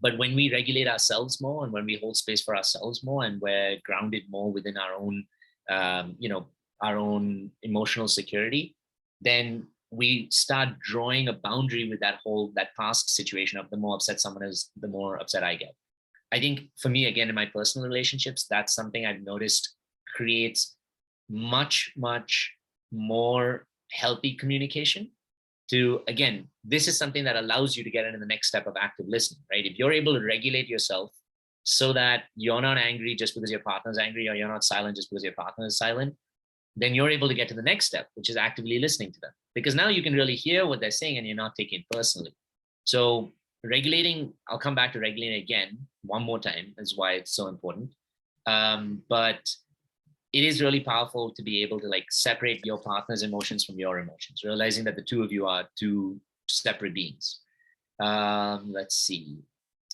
But when we regulate ourselves more, and when we hold space for ourselves more, and we're grounded more within our own, our own emotional security, then we start drawing a boundary with that past situation of the more upset someone is, the more upset I get. I think for me, again, in my personal relationships, that's something I've noticed creates much, much more healthy communication. To, again, this is something that allows you to get into the next step of active listening, right? If you're able to regulate yourself so that you're not angry just because your partner's angry, or you're not silent just because your partner is silent, then you're able to get to the next step, which is actively listening to them. Because now you can really hear what they're saying and you're not taking it personally. So regulating, I'll come back to regulating again one more time, is why it's so important. But it is really powerful to be able to like separate your partner's emotions from your emotions, realizing that the two of you are two separate beings. Let's see.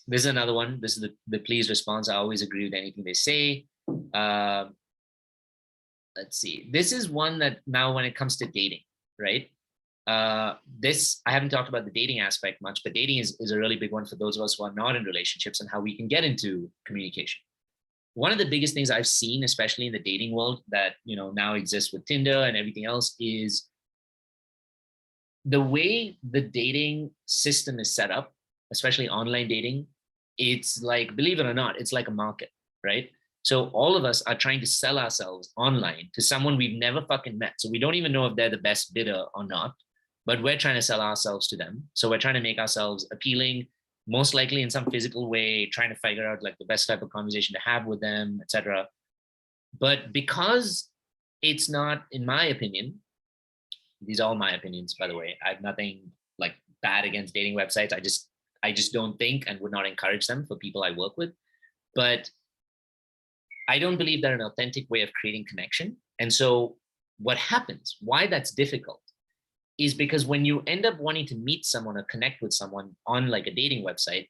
This is another one. This is the please response. I always agree with anything they say. Let's see. This is one that now when it comes to dating, right? This, I haven't talked about the dating aspect much, but dating is a really big one for those of us who are not in relationships, and how we can get into communication. One of the biggest things I've seen, especially in the dating world that, now exists with Tinder and everything else, is the way the dating system is set up, especially online dating. It's like, believe it or not, it's like a market, right? So all of us are trying to sell ourselves online to someone we've never fucking met. So we don't even know if they're the best bidder or not, but we're trying to sell ourselves to them. So we're trying to make ourselves appealing, most likely in some physical way, trying to figure out like the best type of conversation to have with them, etc. But because it's not, in my opinion, these are all my opinions, by the way, I have nothing like bad against dating websites. I just don't think and would not encourage them for people I work with. But I don't believe they're an authentic way of creating connection. And so what happens, why that's difficult, is because when you end up wanting to meet someone or connect with someone on like a dating website,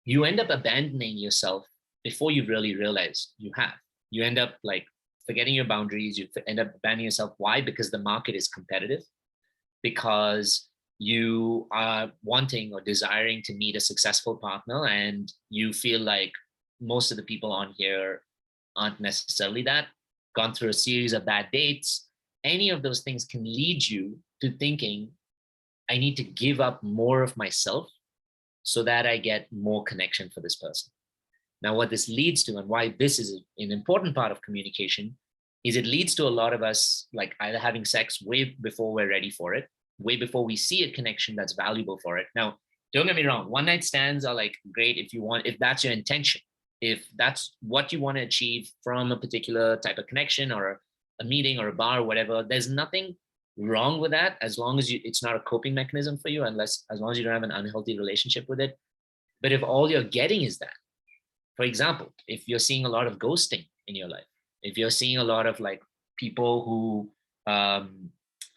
you end up abandoning yourself before you really realize you have. You end up like forgetting your boundaries. You end up abandoning yourself. Why? Because the market is competitive, because you are wanting or desiring to meet a successful partner, and you feel like most of the people on here aren't necessarily that, gone through a series of bad dates. Any of those things can lead you to thinking, I need to give up more of myself so that I get more connection for this person. Now, what this leads to, and why this is an important part of communication, is it leads to a lot of us like either having sex way before we're ready for it, way before we see a connection that's valuable for it. Now, don't get me wrong, one night stands are like great if that's your intention, if that's what you want to achieve from a particular type of connection or a meeting or a bar or whatever. There's nothing wrong with that, as long as it's not a coping mechanism for you, as long as you don't have an unhealthy relationship with it. But if all you're getting is that, for example, if you're seeing a lot of ghosting in your life, if you're seeing a lot of like people who are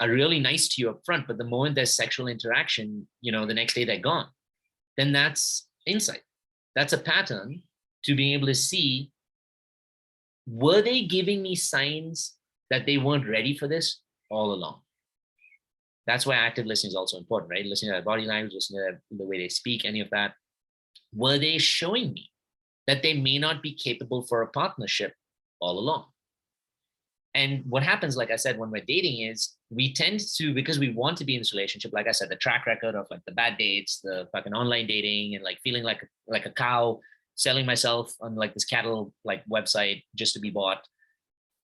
really nice to you up front, but the moment there's sexual interaction, the next day they're gone, then that's insight. That's a pattern to being able to see, were they giving me signs that they weren't ready for this all along? That's why active listening is also important, right? Listening to their body language, listening to the way they speak, any of that. Were they showing me that they may not be capable for a partnership all along? And what happens, like I said, when we're dating is we tend to, because we want to be in this relationship, like I said, the track record of like the bad dates, the fucking online dating, and like feeling like a cow, selling myself on like this cattle like website just to be bought.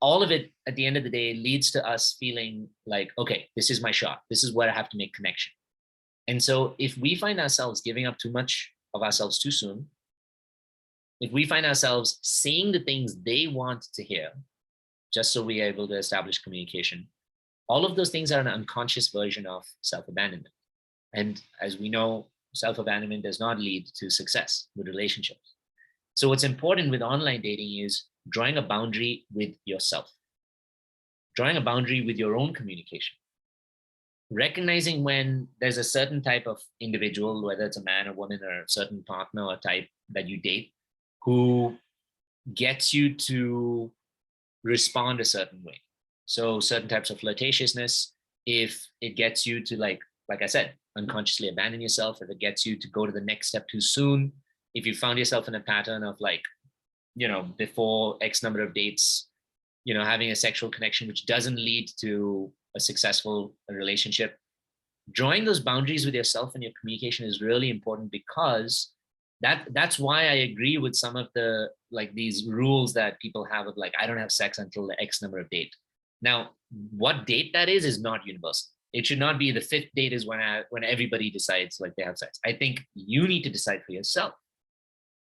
All of it at the end of the day leads to us feeling like, okay, this is my shot. This is where I have to make connection. And so if we find ourselves giving up too much of ourselves too soon, if we find ourselves saying the things they want to hear, just so we are able to establish communication, all of those things are an unconscious version of self-abandonment. And as we know, self-abandonment does not lead to success with relationships. So what's important with online dating is drawing a boundary with yourself, drawing a boundary with your own communication, recognizing when there's a certain type of individual, whether it's a man or woman or a certain partner or type that you date, who gets you to respond a certain way. So certain types of flirtatiousness, if it gets you to like I said, unconsciously abandon yourself, if it gets you to go to the next step too soon, if you found yourself in a pattern of like, before X number of dates, having a sexual connection which doesn't lead to a successful relationship, drawing those boundaries with yourself and your communication is really important, because that's why I agree with some of the like these rules that people have of like, I don't have sex until the X number of date. Now, what date that is not universal. It should not be the fifth date is when everybody decides like they have sex. I think you need to decide for yourself,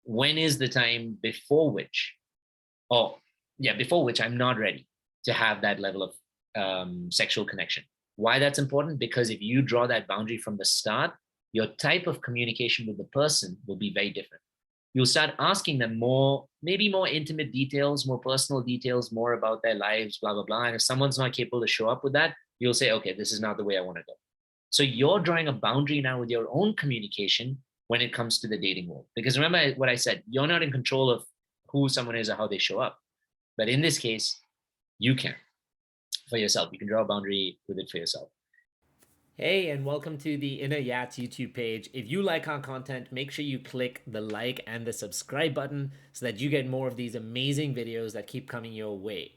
when is the time before which, oh yeah, before which I'm not ready to have that level of sexual connection. Why that's important? Because if you draw that boundary from the start, your type of communication with the person will be very different. You'll start asking them more, maybe more intimate details, more personal details, more about their lives, blah, blah, blah. And if someone's not capable to show up with that, you'll say, okay, this is not the way I want to go. So you're drawing a boundary now with your own communication when it comes to the dating world. Because remember what I said, you're not in control of who someone is or how they show up. But in this case, you can for yourself. You can draw a boundary with it for yourself. Hey, and welcome to the Inner Yats YouTube page. If you like our content, make sure you click the like and the subscribe button so that you get more of these amazing videos that keep coming your way.